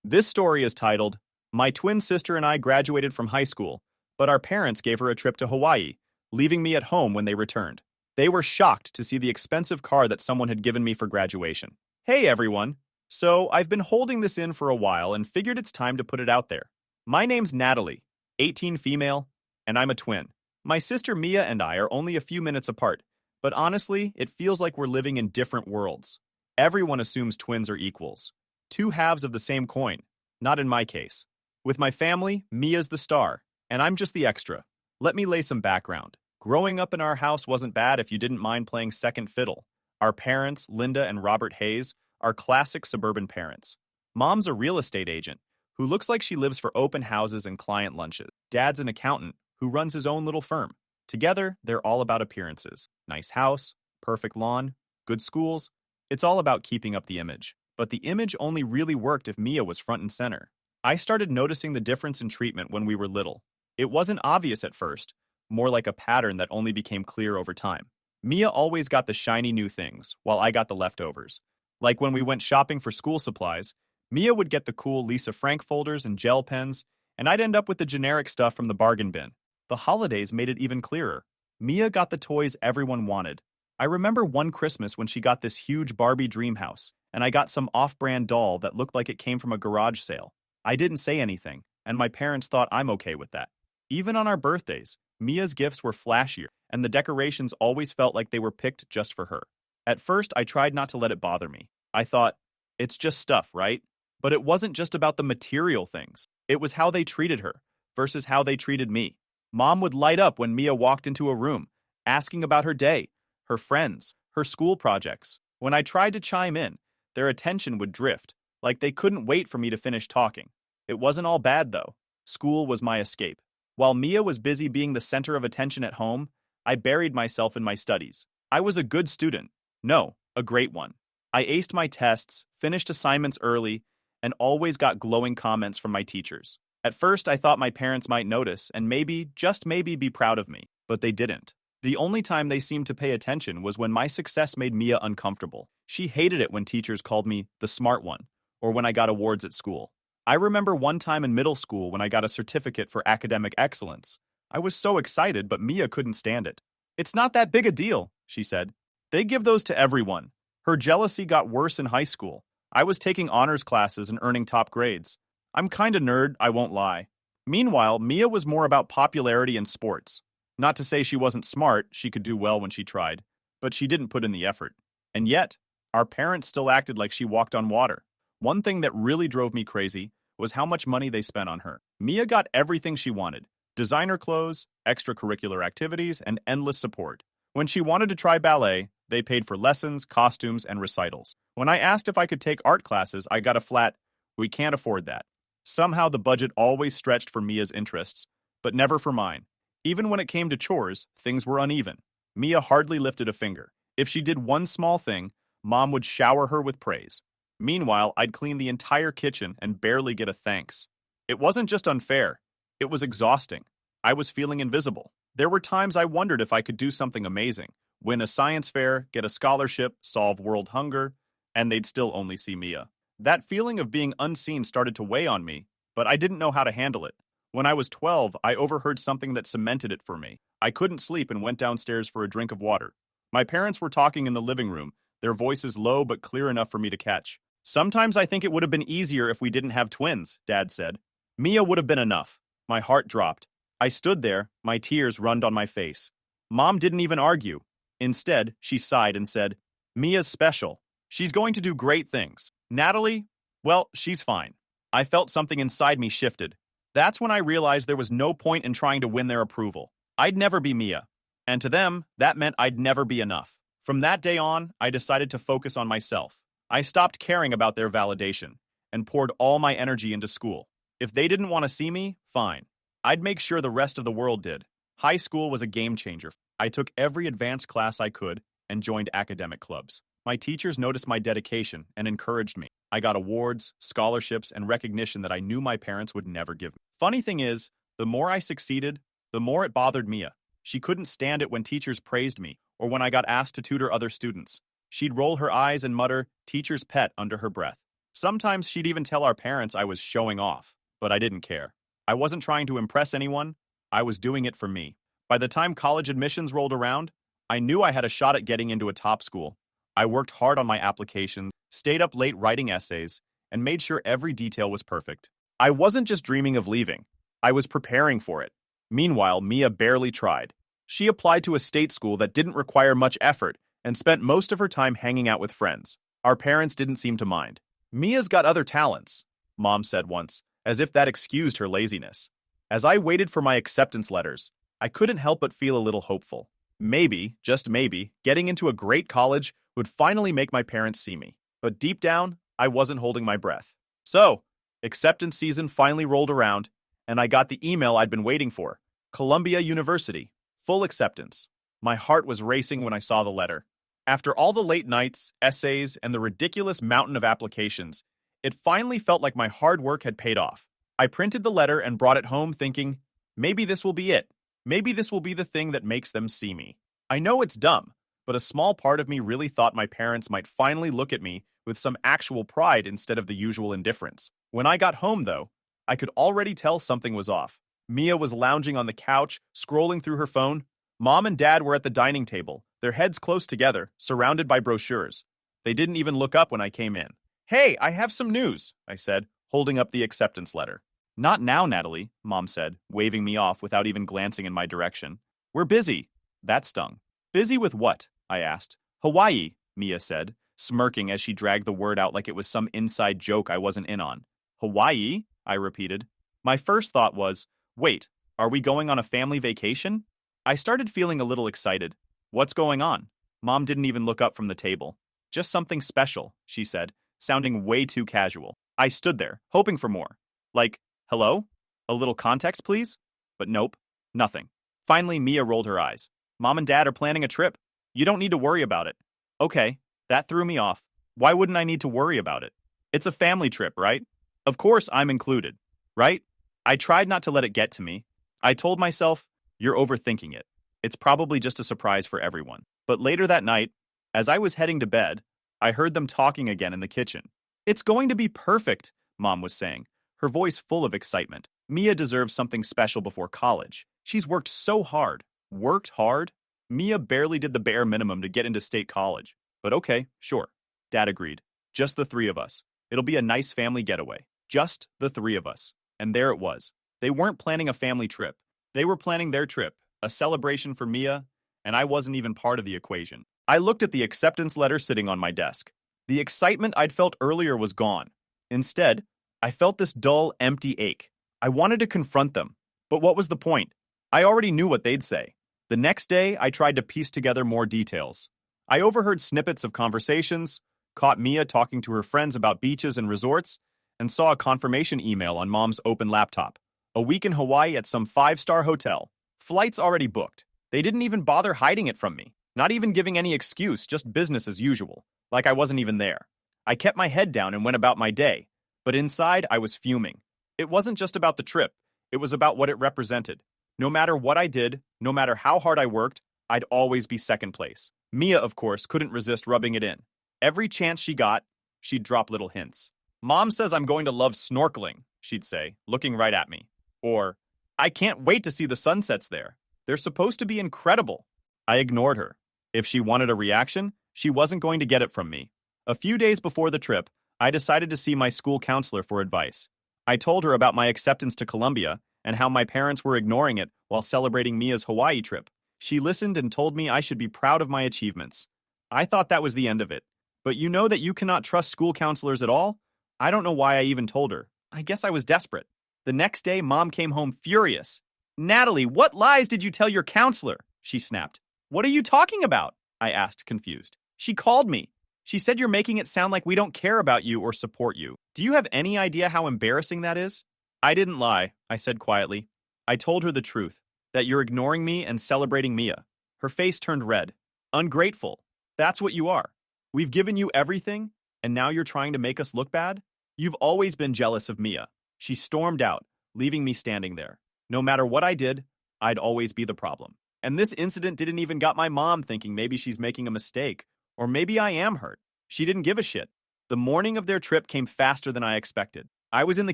This story is titled, My Twin Sister and I Graduated from High School, but our parents gave her a trip to Hawaii, leaving me at home when they returned. They were shocked to see the expensive car that someone had given me for graduation. Hey everyone! So, I've been holding this in for a while and figured it's time to put it out there. My name's Natalie, 18 female, and I'm a twin. My sister Mia and I are only a few minutes apart, but honestly, it feels like we're living in different worlds. Everyone assumes twins are equals. Two halves of the same coin. Not in my case. With my family, Mia's the star, and I'm just the extra. Let me lay some background. Growing up in our house wasn't bad if you didn't mind playing second fiddle. Our parents, Linda and Robert Hayes, are classic suburban parents. Mom's a real estate agent, who looks like she lives for open houses and client lunches. Dad's an accountant, who runs his own little firm. Together, they're all about appearances. Nice house, perfect lawn, good schools. It's all about keeping up the image. But the image only really worked if Mia was front and center. I started noticing the difference in treatment when we were little. It wasn't obvious at first, more like a pattern that only became clear over time. Mia always got the shiny new things, while I got the leftovers. Like when we went shopping for school supplies, Mia would get the cool Lisa Frank folders and gel pens, and I'd end up with the generic stuff from the bargain bin. The holidays made it even clearer. Mia got the toys everyone wanted. I remember one Christmas when she got this huge Barbie dream house, and I got some off-brand doll that looked like it came from a garage sale. I didn't say anything, and my parents thought I'm okay with that. Even on our birthdays, Mia's gifts were flashier, and the decorations always felt like they were picked just for her. At first, I tried not to let it bother me. I thought, it's just stuff, right? But it wasn't just about the material things. It was how they treated her versus how they treated me. Mom would light up when Mia walked into a room, asking about her day, her friends, her school projects. When I tried to chime in, their attention would drift, like they couldn't wait for me to finish talking. It wasn't all bad, though. School was my escape. While Mia was busy being the center of attention at home, I buried myself in my studies. I was a good student. No, a great one. I aced my tests, finished assignments early, and always got glowing comments from my teachers. At first, I thought my parents might notice and maybe, just maybe, be proud of me, but they didn't. The only time they seemed to pay attention was when my success made Mia uncomfortable. She hated it when teachers called me the smart one, or when I got awards at school. I remember one time in middle school when I got a certificate for academic excellence. I was so excited, but Mia couldn't stand it. It's not that big a deal, she said. They give those to everyone. Her jealousy got worse in high school. I was taking honors classes and earning top grades. I'm kinda nerd, I won't lie. Meanwhile, Mia was more about popularity and sports. Not to say she wasn't smart, she could do well when she tried, but she didn't put in the effort. And yet, our parents still acted like she walked on water. One thing that really drove me crazy was how much money they spent on her. Mia got everything she wanted: designer clothes, extracurricular activities, and endless support. When she wanted to try ballet, they paid for lessons, costumes, and recitals. When I asked if I could take art classes, I got a flat, "We can't afford that." Somehow the budget always stretched for Mia's interests, but never for mine. Even when it came to chores, things were uneven. Mia hardly lifted a finger. If she did one small thing, Mom would shower her with praise. Meanwhile, I'd clean the entire kitchen and barely get a thanks. It wasn't just unfair. It was exhausting. I was feeling invisible. There were times I wondered if I could do something amazing. Win a science fair, get a scholarship, solve world hunger, and they'd still only see Mia. That feeling of being unseen started to weigh on me, but I didn't know how to handle it. When I was 12, I overheard something that cemented it for me. I couldn't sleep and went downstairs for a drink of water. My parents were talking in the living room, their voices low but clear enough for me to catch. "Sometimes I think it would have been easier if we didn't have twins," Dad said. Mia would have been enough. My heart dropped. I stood there, my tears runned on my face. Mom didn't even argue. Instead, she sighed and said, "Mia's special. She's going to do great things. Natalie, well, she's fine." I felt something inside me shifted. That's when I realized there was no point in trying to win their approval. I'd never be Mia. And to them, that meant I'd never be enough. From that day on, I decided to focus on myself. I stopped caring about their validation and poured all my energy into school. If they didn't want to see me, fine. I'd make sure the rest of the world did. High school was a game changer. I took every advanced class I could and joined academic clubs. My teachers noticed my dedication and encouraged me. I got awards, scholarships, and recognition that I knew my parents would never give me. Funny thing is, the more I succeeded, the more it bothered Mia. She couldn't stand it when teachers praised me or when I got asked to tutor other students. She'd roll her eyes and mutter, "teacher's pet," under her breath. Sometimes she'd even tell our parents I was showing off, but I didn't care. I wasn't trying to impress anyone, I was doing it for me. By the time college admissions rolled around, I knew I had a shot at getting into a top school. I worked hard on my applications, stayed up late writing essays, and made sure every detail was perfect. I wasn't just dreaming of leaving, I was preparing for it. Meanwhile, Mia barely tried. She applied to a state school that didn't require much effort and spent most of her time hanging out with friends. Our parents didn't seem to mind. Mia's got other talents, Mom said once, as if that excused her laziness. As I waited for my acceptance letters, I couldn't help but feel a little hopeful. Maybe, just maybe, getting into a great college would finally make my parents see me. But deep down, I wasn't holding my breath. So, acceptance season finally rolled around, and I got the email I'd been waiting for. Columbia University. Full acceptance. My heart was racing when I saw the letter. After all the late nights, essays, and the ridiculous mountain of applications, it finally felt like my hard work had paid off. I printed the letter and brought it home thinking, maybe this will be it. Maybe this will be the thing that makes them see me. I know it's dumb, but a small part of me really thought my parents might finally look at me with some actual pride instead of the usual indifference. When I got home, though, I could already tell something was off. Mia was lounging on the couch, scrolling through her phone. Mom and Dad were at the dining table, their heads close together, surrounded by brochures. They didn't even look up when I came in. "Hey, I have some news," I said, holding up the acceptance letter. "Not now, Natalie," Mom said, waving me off without even glancing in my direction. "We're busy." That stung. "Busy with what?" I asked. "Hawaii," Mia said, smirking as she dragged the word out like it was some inside joke I wasn't in on. "Hawaii?" I repeated. My first thought was, wait, are we going on a family vacation? I started feeling a little excited. "What's going on?" Mom didn't even look up from the table. "Just something special," she said, sounding way too casual. I stood there, hoping for more. Like, hello? A little context, please? But nope, nothing. Finally, Mia rolled her eyes. "Mom and Dad are planning a trip. You don't need to worry about it." Okay, that threw me off. Why wouldn't I need to worry about it? It's a family trip, right? Of course I'm included, right? I tried not to let it get to me. I told myself, you're overthinking it. It's probably just a surprise for everyone. But later that night, as I was heading to bed, I heard them talking again in the kitchen. "It's going to be perfect," Mom was saying, her voice full of excitement. "Mia deserves something special before college. She's worked so hard." Worked hard? Mia barely did the bare minimum to get into state college. But okay, sure. Dad agreed. Just the three of us. It'll be a nice family getaway. Just the three of us. And there it was. They weren't planning a family trip. They were planning their trip, a celebration for Mia, and I wasn't even part of the equation. I looked at the acceptance letter sitting on my desk. The excitement I'd felt earlier was gone. Instead, I felt this dull, empty ache. I wanted to confront them. But what was the point? I already knew what they'd say. The next day, I tried to piece together more details. I overheard snippets of conversations, caught Mia talking to her friends about beaches and resorts, and saw a confirmation email on Mom's open laptop. A week in Hawaii at some five-star hotel. Flights already booked. They didn't even bother hiding it from me. Not even giving any excuse, just business as usual. Like I wasn't even there. I kept my head down and went about my day. But inside, I was fuming. It wasn't just about the trip. It was about what it represented. No matter what I did, no matter how hard I worked, I'd always be second place. Mia, of course, couldn't resist rubbing it in. Every chance she got, she'd drop little hints. "Mom says I'm going to love snorkeling," she'd say, looking right at me. Or, "I can't wait to see the sunsets there. They're supposed to be incredible." I ignored her. If she wanted a reaction, she wasn't going to get it from me. A few days before the trip, I decided to see my school counselor for advice. I told her about my acceptance to Columbia and how my parents were ignoring it while celebrating Mia's Hawaii trip. She listened and told me I should be proud of my achievements. I thought that was the end of it. But you know that you cannot trust school counselors at all? I don't know why I even told her. I guess I was desperate. The next day, Mom came home furious. "Natalie, what lies did you tell your counselor?" she snapped. "What are you talking about?" I asked, confused. "She called me. She said you're making it sound like we don't care about you or support you. Do you have any idea how embarrassing that is?" "I didn't lie," I said quietly. I told her the truth, that you're ignoring me and celebrating Mia. Her face turned red. "Ungrateful. That's what you are. We've given you everything, and now you're trying to make us look bad? You've always been jealous of Mia." She stormed out, leaving me standing there. No matter what I did, I'd always be the problem. And this incident didn't even got my mom thinking maybe she's making a mistake, or maybe I am hurt. She didn't give a shit. The morning of their trip came faster than I expected. I was in the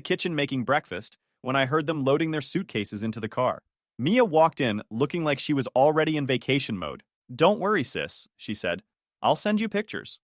kitchen making breakfast when I heard them loading their suitcases into the car. Mia walked in looking like she was already in vacation mode. "Don't worry, sis," she said. "I'll send you pictures.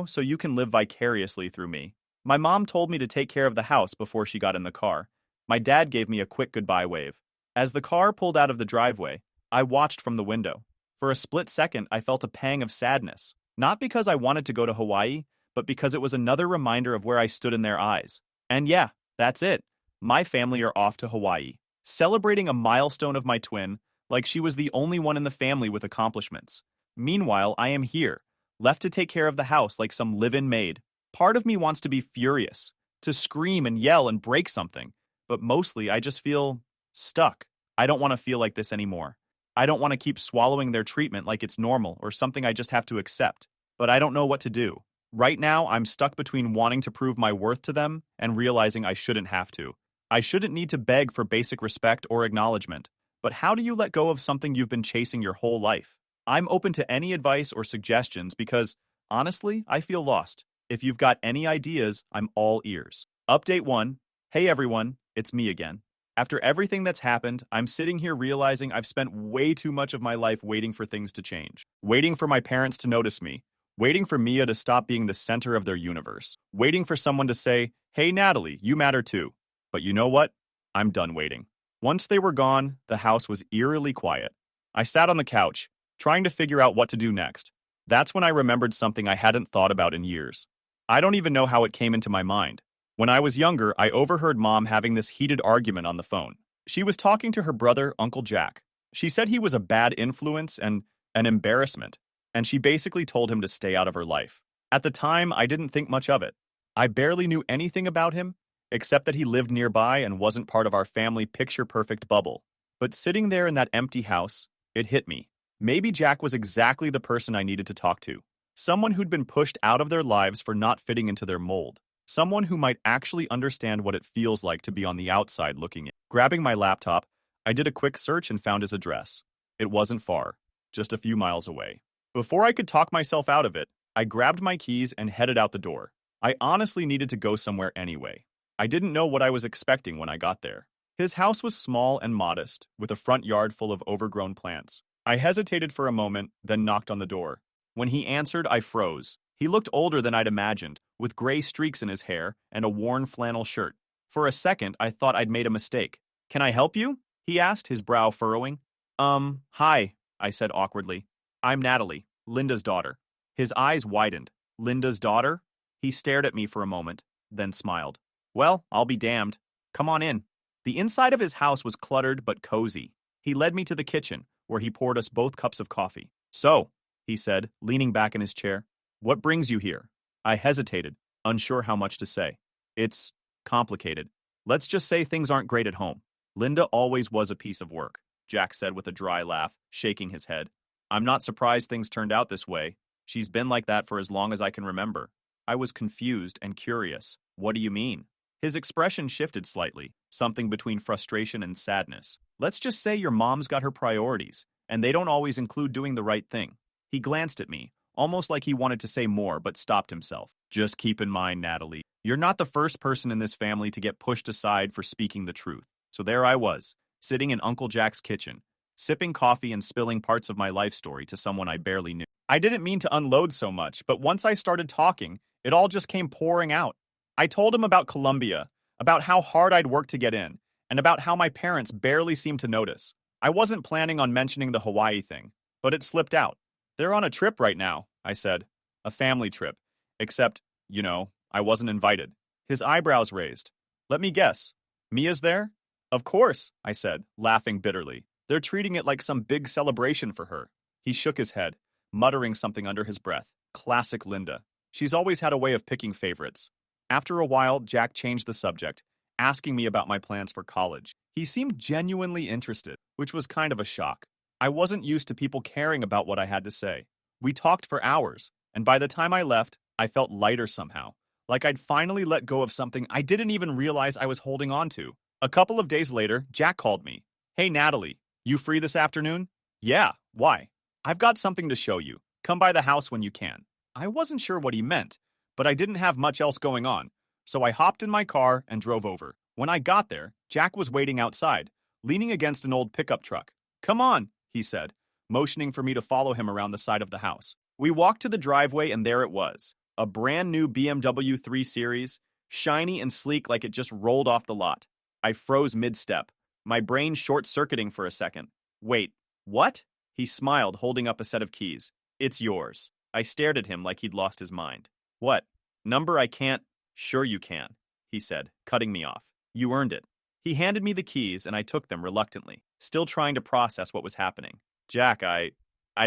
So you can live vicariously through me." My mom told me to take care of the house before she got in the car. My dad gave me a quick goodbye wave. As the car pulled out of the driveway, I watched from the window. For a split second, I felt a pang of sadness. Not because I wanted to go to Hawaii, but because it was another reminder of where I stood in their eyes. And yeah, that's it. My family are off to Hawaii, celebrating a milestone of my twin like she was the only one in the family with accomplishments. Meanwhile, I am here, left to take care of the house like some live-in maid. Part of me wants to be furious, to scream and yell and break something, but mostly I just feel stuck. I don't want to feel like this anymore. I don't want to keep swallowing their treatment like it's normal or something I just have to accept, but I don't know what to do. Right now, I'm stuck between wanting to prove my worth to them and realizing I shouldn't have to. I shouldn't need to beg for basic respect or acknowledgement. But how do you let go of something you've been chasing your whole life? I'm open to any advice or suggestions because, honestly, I feel lost. If you've got any ideas, I'm all ears. Update 1. Hey everyone, it's me again. After everything that's happened, I'm sitting here realizing I've spent way too much of my life waiting for things to change. Waiting for my parents to notice me. Waiting for Mia to stop being the center of their universe. Waiting for someone to say, "Hey Natalie, you matter too." But you know what? I'm done waiting. Once they were gone, the house was eerily quiet. I sat on the couch, trying to figure out what to do next. That's when I remembered something I hadn't thought about in years. I don't even know how it came into my mind. When I was younger, I overheard Mom having this heated argument on the phone. She was talking to her brother, Uncle Jack. She said he was a bad influence and an embarrassment, and she basically told him to stay out of her life. At the time, I didn't think much of it. I barely knew anything about him, except that he lived nearby and wasn't part of our family picture-perfect bubble. But sitting there in that empty house, it hit me. Maybe Jack was exactly the person I needed to talk to. Someone who'd been pushed out of their lives for not fitting into their mold. Someone who might actually understand what it feels like to be on the outside looking in. Grabbing my laptop, I did a quick search and found his address. It wasn't far, just a few miles away. Before I could talk myself out of it, I grabbed my keys and headed out the door. I honestly needed to go somewhere anyway. I didn't know what I was expecting when I got there. His house was small and modest, with a front yard full of overgrown plants. I hesitated for a moment, then knocked on the door. When he answered, I froze. He looked older than I'd imagined, with gray streaks in his hair and a worn flannel shirt. For a second, I thought I'd made a mistake. "Can I help you?" he asked, his brow furrowing. Hi, I said awkwardly. "I'm Natalie, Linda's daughter." His eyes widened. "Linda's daughter?" He stared at me for a moment, then smiled. "Well, I'll be damned. Come on in." The inside of his house was cluttered but cozy. He led me to the kitchen, where he poured us both cups of coffee. "So," he said, leaning back in his chair, "what brings you here?" I hesitated, unsure how much to say. "It's complicated. Let's just say things aren't great at home." "Linda always was a piece of work," Jack said with a dry laugh, shaking his head. "I'm not surprised things turned out this way. She's been like that for as long as I can remember." I was confused and curious. "What do you mean?" His expression shifted slightly, something between frustration and sadness. "Let's just say your mom's got her priorities, and they don't always include doing the right thing." He glanced at me, almost like he wanted to say more but stopped himself. "Just keep in mind, Natalie, you're not the first person in this family to get pushed aside for speaking the truth." So there I was, sitting in Uncle Jack's kitchen, sipping coffee and spilling parts of my life story to someone I barely knew. I didn't mean to unload so much, but once I started talking, it all just came pouring out. I told him about Colombia, about how hard I'd worked to get in, and about how my parents barely seemed to notice. I wasn't planning on mentioning the Hawaii thing, but it slipped out. "They're on a trip right now," I said. "A family trip. Except, I wasn't invited." His eyebrows raised. "Let me guess. Mia's there?" "Of course," I said, laughing bitterly. "They're treating it like some big celebration for her." He shook his head, muttering something under his breath. Classic Linda. She's always had a way of picking favorites. After a while, Jack changed the subject, asking me about my plans for college. He seemed genuinely interested, which was kind of a shock. I wasn't used to people caring about what I had to say. We talked for hours, and by the time I left, I felt lighter somehow, like I'd finally let go of something I didn't even realize I was holding on to. A couple of days later, Jack called me. "Hey, Natalie, you free this afternoon?" "Yeah, why?" "I've got something to show you. Come by the house when you can." I wasn't sure what he meant, but I didn't have much else going on, so I hopped in my car and drove over. When I got there, Jack was waiting outside, leaning against an old pickup truck. "Come on," he said, motioning for me to follow him around the side of the house. We walked to the driveway and there it was, a brand new BMW 3 Series, shiny and sleek like it just rolled off the lot. I froze mid-step, my brain short-circuiting for a second. "Wait, what?" He smiled, holding up a set of keys. "It's yours." I stared at him like he'd lost his mind. "What? Number I can't—" "Sure you can," he said, cutting me off. "You earned it." He handed me the keys and I took them reluctantly, still trying to process what was happening. "Jack, I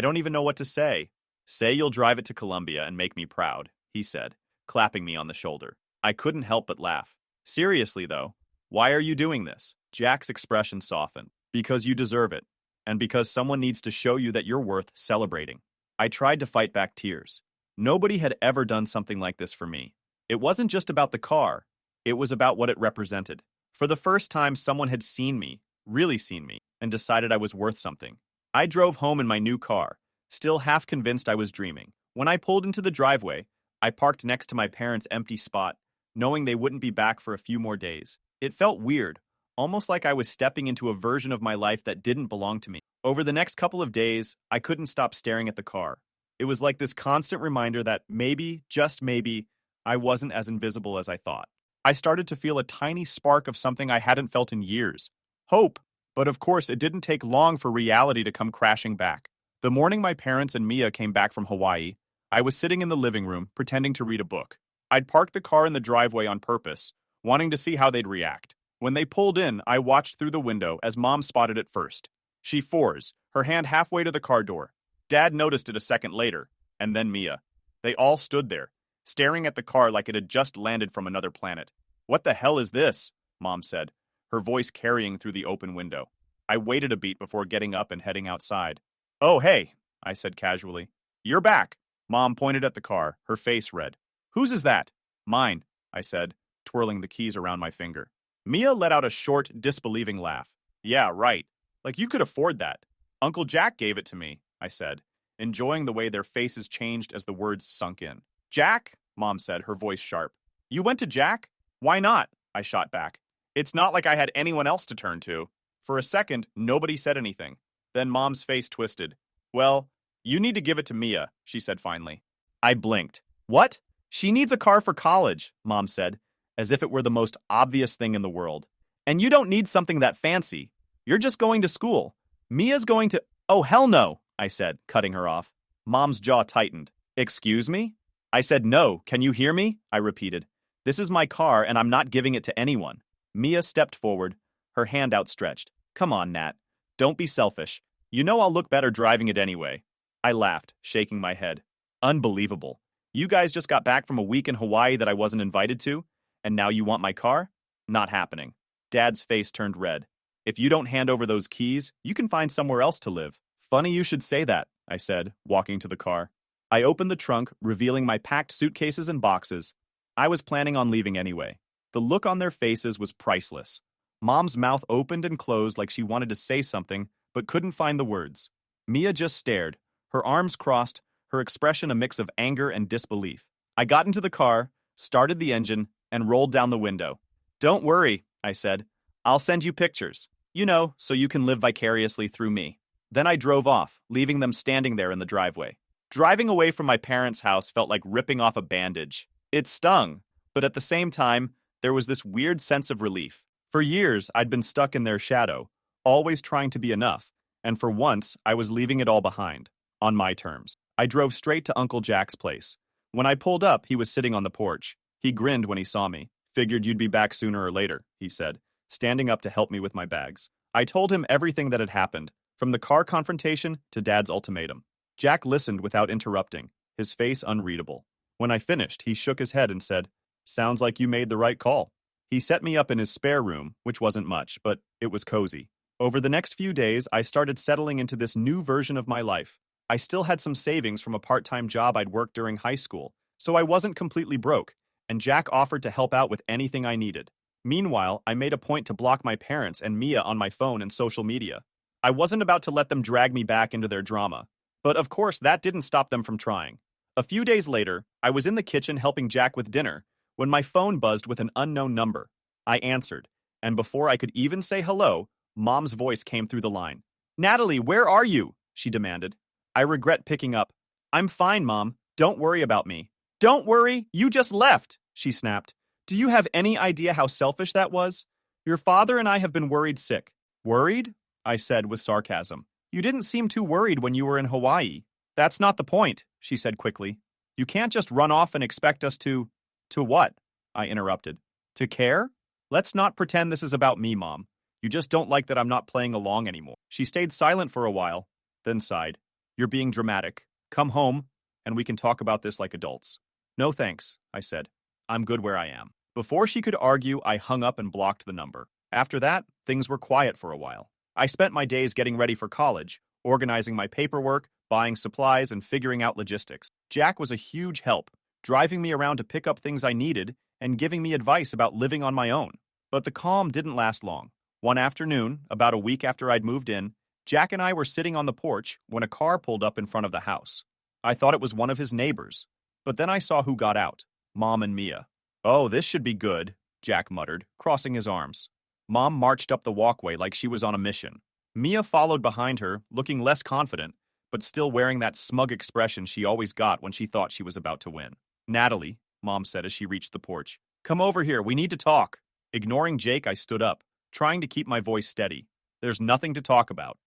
don't even know what to say." "Say you'll drive it to Columbia and make me proud," he said, clapping me on the shoulder. I couldn't help but laugh. "Seriously, though, why are you doing this?" Jack's expression softened. "Because you deserve it, and because someone needs to show you that you're worth celebrating." I tried to fight back tears. Nobody had ever done something like this for me. It wasn't just about the car, it was about what it represented. For the first time, someone had seen me, really seen me, and decided I was worth something. I drove home in my new car, still half convinced I was dreaming. When I pulled into the driveway, I parked next to my parents' empty spot, knowing they wouldn't be back for a few more days. It felt weird, almost like I was stepping into a version of my life that didn't belong to me. Over the next couple of days, I couldn't stop staring at the car. It was like this constant reminder that maybe, just maybe, I wasn't as invisible as I thought. I started to feel a tiny spark of something I hadn't felt in years. Hope. But of course, it didn't take long for reality to come crashing back. The morning my parents and Mia came back from Hawaii, I was sitting in the living room, pretending to read a book. I'd parked the car in the driveway on purpose, wanting to see how they'd react. When they pulled in, I watched through the window as Mom spotted it first. She froze, her hand halfway to the car door. Dad noticed it a second later, and then Mia. They all stood there, staring at the car like it had just landed from another planet. "What the hell is this?" Mom said, her voice carrying through the open window. I waited a beat before getting up and heading outside. "Oh, hey," I said casually. "You're back." Mom pointed at the car, her face red. "Whose is that?" "Mine," I said, twirling the keys around my finger. Mia let out a short, disbelieving laugh. "Yeah, right. Like you could afford that." "Uncle Jack gave it to me," I said, enjoying the way their faces changed as the words sunk in. "Jack?" Mom said, her voice sharp. "You went to Jack? Why not?" I shot back. It's not like I had anyone else to turn to. For a second, nobody said anything. Then Mom's face twisted. "Well, you need to give it to Mia," she said finally. I blinked. "What? She needs a car for college," Mom said, as if it were the most obvious thing in the world. "And you don't need something that fancy. You're just going to school. Mia's going to—" "Oh, hell no," I said, cutting her off. Mom's jaw tightened. "Excuse me?" I said, "No, can you hear me?" I repeated. "This is my car, and I'm not giving it to anyone." Mia stepped forward, her hand outstretched. "Come on, Nat. Don't be selfish. You know I'll look better driving it anyway." I laughed, shaking my head. "Unbelievable. You guys just got back from a week in Hawaii that I wasn't invited to, and now you want my car? Not happening." Dad's face turned red. "If you don't hand over those keys, you can find somewhere else to live." "Funny you should say that," I said, walking to the car. I opened the trunk, revealing my packed suitcases and boxes. I was planning on leaving anyway. The look on their faces was priceless. Mom's mouth opened and closed like she wanted to say something, but couldn't find the words. Mia just stared, her arms crossed, her expression a mix of anger and disbelief. I got into the car, started the engine, and rolled down the window. "Don't worry," I said. "I'll send you pictures. You know, so you can live vicariously through me." Then I drove off, leaving them standing there in the driveway. Driving away from my parents' house felt like ripping off a bandage. It stung, but at the same time, there was this weird sense of relief. For years, I'd been stuck in their shadow, always trying to be enough, and for once, I was leaving it all behind, on my terms. I drove straight to Uncle Jack's place. When I pulled up, he was sitting on the porch. He grinned when he saw me. "Figured you'd be back sooner or later," he said, standing up to help me with my bags. I told him everything that had happened, from the car confrontation to Dad's ultimatum. Jack listened without interrupting, his face unreadable. When I finished, he shook his head and said, "Sounds like you made the right call." He set me up in his spare room, which wasn't much, but it was cozy. Over the next few days, I started settling into this new version of my life. I still had some savings from a part-time job I'd worked during high school, so I wasn't completely broke, and Jack offered to help out with anything I needed. Meanwhile, I made a point to block my parents and Mia on my phone and social media. I wasn't about to let them drag me back into their drama. But of course, that didn't stop them from trying. A few days later, I was in the kitchen helping Jack with dinner when my phone buzzed with an unknown number. I answered, and before I could even say hello, Mom's voice came through the line. "Natalie, where are you?" she demanded. I regret picking up. "I'm fine, Mom. Don't worry about me." "Don't worry, you just left," she snapped. "Do you have any idea how selfish that was? Your father and I have been worried sick." "Worried?" I said with sarcasm. "You didn't seem too worried when you were in Hawaii." "That's not the point," she said quickly. "You can't just run off and expect us to—" "To what?" I interrupted. "To care? Let's not pretend this is about me, Mom. You just don't like that I'm not playing along anymore." She stayed silent for a while, then sighed. "You're being dramatic. Come home, and we can talk about this like adults." "No thanks," I said. "I'm good where I am." Before she could argue, I hung up and blocked the number. After that, things were quiet for a while. I spent my days getting ready for college, organizing my paperwork, buying supplies, and figuring out logistics. Jack was a huge help, driving me around to pick up things I needed and giving me advice about living on my own. But the calm didn't last long. One afternoon, about a week after I'd moved in, Jack and I were sitting on the porch when a car pulled up in front of the house. I thought it was one of his neighbors, but then I saw who got out: Mom and Mia. "Oh, this should be good," Jack muttered, crossing his arms. Mom marched up the walkway like she was on a mission. Mia followed behind her, looking less confident, but still wearing that smug expression she always got when she thought she was about to win. "Natalie," Mom said as she reached the porch, "come over here, we need to talk." Ignoring Jake, I stood up, trying to keep my voice steady. "There's nothing to talk about."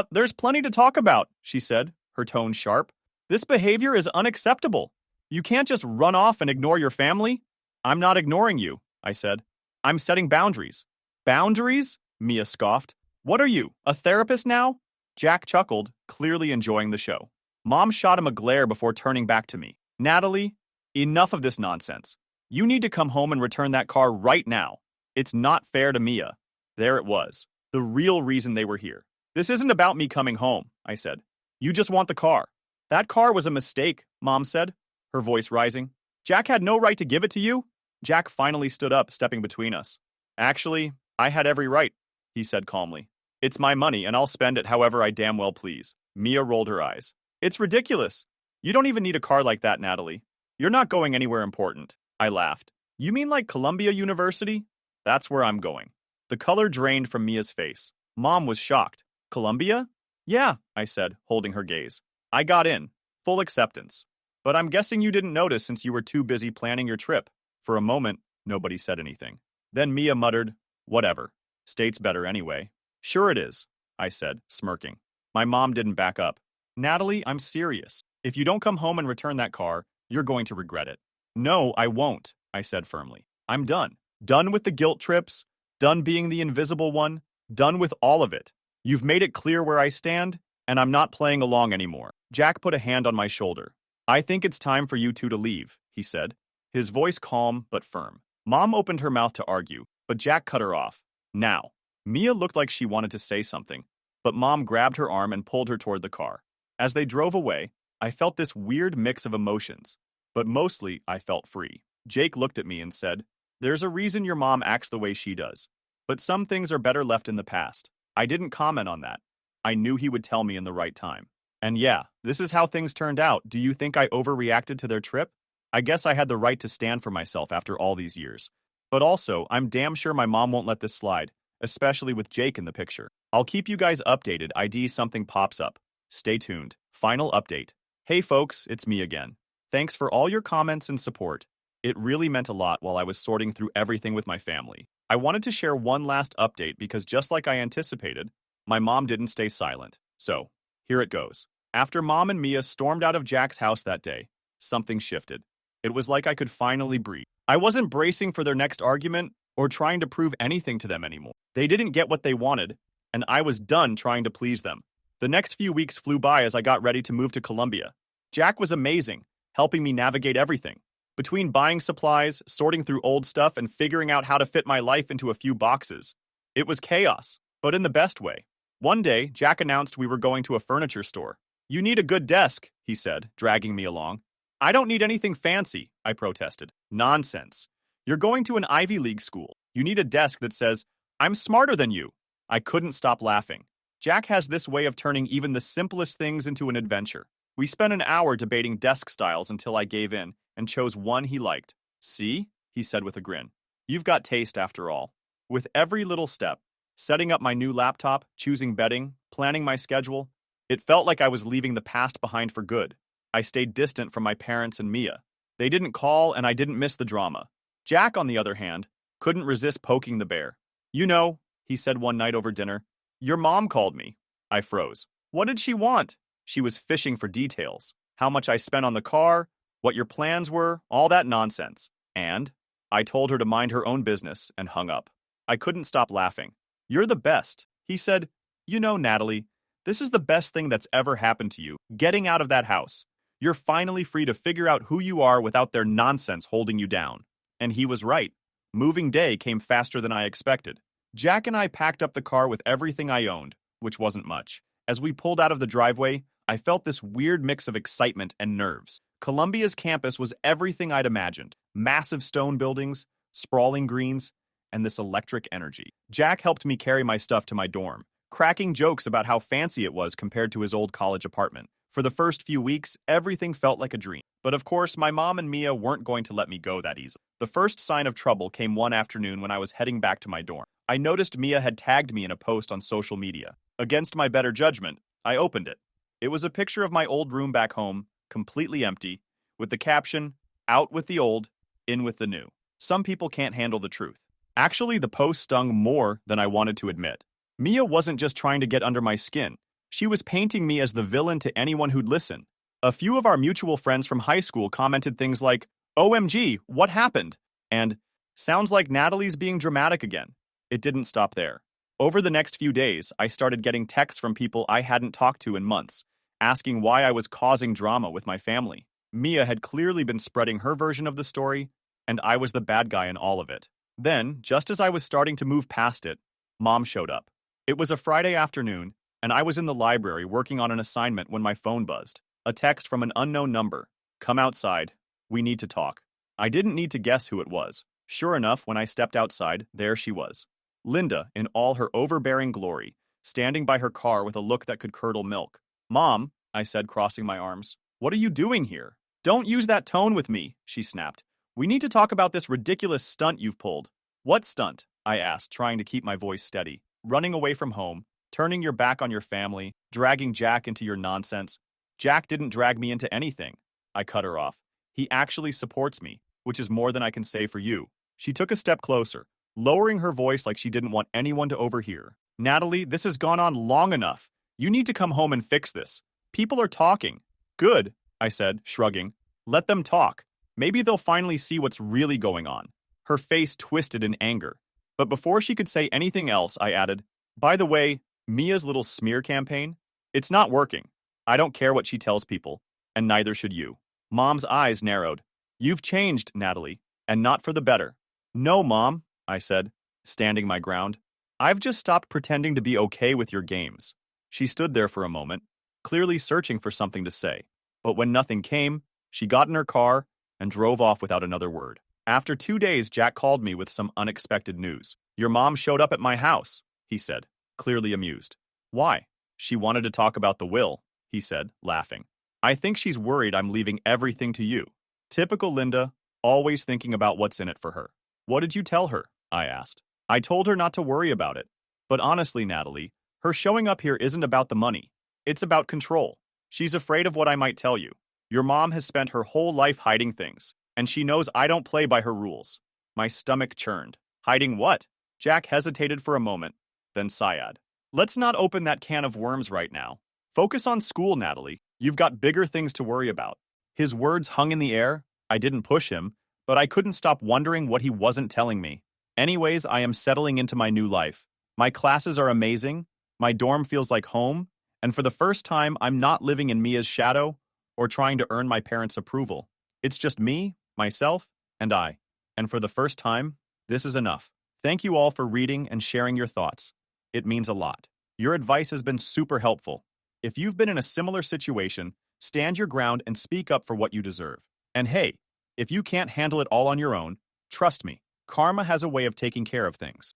There's plenty to talk about," she said, her tone sharp. "This behavior is unacceptable. You can't just run off and ignore your family." "I'm not ignoring you," I said. "I'm setting boundaries." "Boundaries?" Mia scoffed. "What are you, a therapist now?" Jack chuckled, clearly enjoying the show. Mom shot him a glare before turning back to me. "Natalie, enough of this nonsense. You need to come home and return that car right now. It's not fair to Mia." There it was, the real reason they were here. "This isn't about me coming home," I said. "You just want the car." "That car was a mistake," Mom said, her voice rising. "Jack had no right to give it to you." Jack finally stood up, stepping between us. "Actually, I had every right," he said calmly. "It's my money, and I'll spend it however I damn well please." Mia rolled her eyes. "It's ridiculous. You don't even need a car like that, Natalie. You're not going anywhere important." I laughed. "You mean like Columbia University?" "That's where I'm going." The color drained from Mia's face. Mom was shocked. "Columbia?" "Yeah," I said, holding her gaze. "I got in. Full acceptance. But I'm guessing you didn't notice since you were too busy planning your trip." For a moment, nobody said anything. Then Mia muttered, "Whatever. State's better anyway." "Sure it is," I said, smirking. My mom didn't back up. "Natalie, I'm serious. If you don't come home and return that car, you're going to regret it." "No, I won't," I said firmly. "I'm done. Done with the guilt trips, done being the invisible one, done with all of it. You've made it clear where I stand, and I'm not playing along anymore." Jack put a hand on my shoulder. "I think it's time for you two to leave," he said, his voice calm but firm. Mom opened her mouth to argue, but Jack cut her off. "Now." Mia looked like she wanted to say something, but Mom grabbed her arm and pulled her toward the car. As they drove away, I felt this weird mix of emotions, but mostly I felt free. Jake looked at me and said, "There's a reason your mom acts the way she does, but some things are better left in the past." I didn't comment on that. I knew he would tell me in the right time. And yeah, this is how things turned out. Do you think I overreacted to their trip? I guess I had the right to stand for myself after all these years. But also, I'm damn sure my mom won't let this slide, especially with Jake in the picture. I'll keep you guys updated. Something pops up. Stay tuned. Final update. Hey folks, it's me again. Thanks for all your comments and support. It really meant a lot while I was sorting through everything with my family. I wanted to share one last update because just like I anticipated, my mom didn't stay silent. So, here it goes. After Mom and Mia stormed out of Jack's house that day, something shifted. It was like I could finally breathe. I wasn't bracing for their next argument or trying to prove anything to them anymore. They didn't get what they wanted, and I was done trying to please them. The next few weeks flew by as I got ready to move to Columbia. Jack was amazing, helping me navigate everything. Between buying supplies, sorting through old stuff, and figuring out how to fit my life into a few boxes, it was chaos, but in the best way. One day, Jack announced we were going to a furniture store. "You need a good desk," he said, dragging me along. "I don't need anything fancy," I protested. "Nonsense. You're going to an Ivy League school. You need a desk that says, 'I'm smarter than you.'" I couldn't stop laughing. Jack has this way of turning even the simplest things into an adventure. We spent an hour debating desk styles until I gave in and chose one he liked. See? He said with a grin. You've got taste after all. With every little step, setting up my new laptop, choosing bedding, planning my schedule, it felt like I was leaving the past behind for good. I stayed distant from my parents and Mia. They didn't call and I didn't miss the drama. Jack, on the other hand, couldn't resist poking the bear. You know, he said one night over dinner, your mom called me. I froze. What did she want? She was fishing for details. How much I spent on the car, what your plans were, all that nonsense. And I told her to mind her own business and hung up. I couldn't stop laughing. You're the best. He said, you know, Natalie, this is the best thing that's ever happened to you, getting out of that house. You're finally free to figure out who you are without their nonsense holding you down. And he was right. Moving day came faster than I expected. Jack and I packed up the car with everything I owned, which wasn't much. As we pulled out of the driveway, I felt this weird mix of excitement and nerves. Columbia's campus was everything I'd imagined. Massive stone buildings, sprawling greens, and this electric energy. Jack helped me carry my stuff to my dorm, cracking jokes about how fancy it was compared to his old college apartment. For the first few weeks, everything felt like a dream. But of course, my mom and Mia weren't going to let me go that easily. The first sign of trouble came one afternoon when I was heading back to my dorm. I noticed Mia had tagged me in a post on social media. Against my better judgment, I opened it. It was a picture of my old room back home, completely empty, with the caption, out with the old, in with the new. Some people can't handle the truth. Actually, the post stung more than I wanted to admit. Mia wasn't just trying to get under my skin. She was painting me as the villain to anyone who'd listen. A few of our mutual friends from high school commented things like, OMG, what happened? And, sounds like Natalie's being dramatic again. It didn't stop there. Over the next few days, I started getting texts from people I hadn't talked to in months, asking why I was causing drama with my family. Mia had clearly been spreading her version of the story, and I was the bad guy in all of it. Then, just as I was starting to move past it, Mom showed up. It was a Friday afternoon, and I was in the library working on an assignment when my phone buzzed. A text from an unknown number. Come outside. We need to talk. I didn't need to guess who it was. Sure enough, when I stepped outside, there she was. Linda, in all her overbearing glory, standing by her car with a look that could curdle milk. Mom, I said, crossing my arms, what are you doing here? Don't use that tone with me, she snapped. We need to talk about this ridiculous stunt you've pulled. What stunt? I asked, trying to keep my voice steady. Running away from home, turning your back on your family, dragging Jack into your nonsense. Jack didn't drag me into anything. I cut her off. He actually supports me, which is more than I can say for you. She took a step closer, lowering her voice like she didn't want anyone to overhear. Natalie, this has gone on long enough. You need to come home and fix this. People are talking. Good, I said, shrugging. Let them talk. Maybe they'll finally see what's really going on. Her face twisted in anger. But before she could say anything else, I added, by the way, Mia's little smear campaign, it's not working. I don't care what she tells people, and neither should you. Mom's eyes narrowed. You've changed, Natalie, and not for the better. No, Mom, I said, standing my ground. I've just stopped pretending to be okay with your games. She stood there for a moment, clearly searching for something to say. But when nothing came, she got in her car and drove off without another word. After 2 days, Jack called me with some unexpected news. Your mom showed up at my house, he said, clearly amused. Why? She wanted to talk about the will, he said, laughing. I think she's worried I'm leaving everything to you. Typical Linda, always thinking about what's in it for her. What did you tell her? I asked. I told her not to worry about it. But honestly, Natalie, her showing up here isn't about the money. It's about control. She's afraid of what I might tell you. Your mom has spent her whole life hiding things, and she knows I don't play by her rules. My stomach churned. Hiding what? Jack hesitated for a moment, then sighed. Let's not open that can of worms right now. Focus on school, Natalie. You've got bigger things to worry about. His words hung in the air. I didn't push him, but I couldn't stop wondering what he wasn't telling me. Anyways, I am settling into my new life. My classes are amazing, my dorm feels like home, and for the first time, I'm not living in Mia's shadow or trying to earn my parents' approval. It's just me, myself, and I. And for the first time, this is enough. Thank you all for reading and sharing your thoughts. It means a lot. Your advice has been super helpful. If you've been in a similar situation, stand your ground and speak up for what you deserve. And hey, if you can't handle it all on your own, trust me, karma has a way of taking care of things.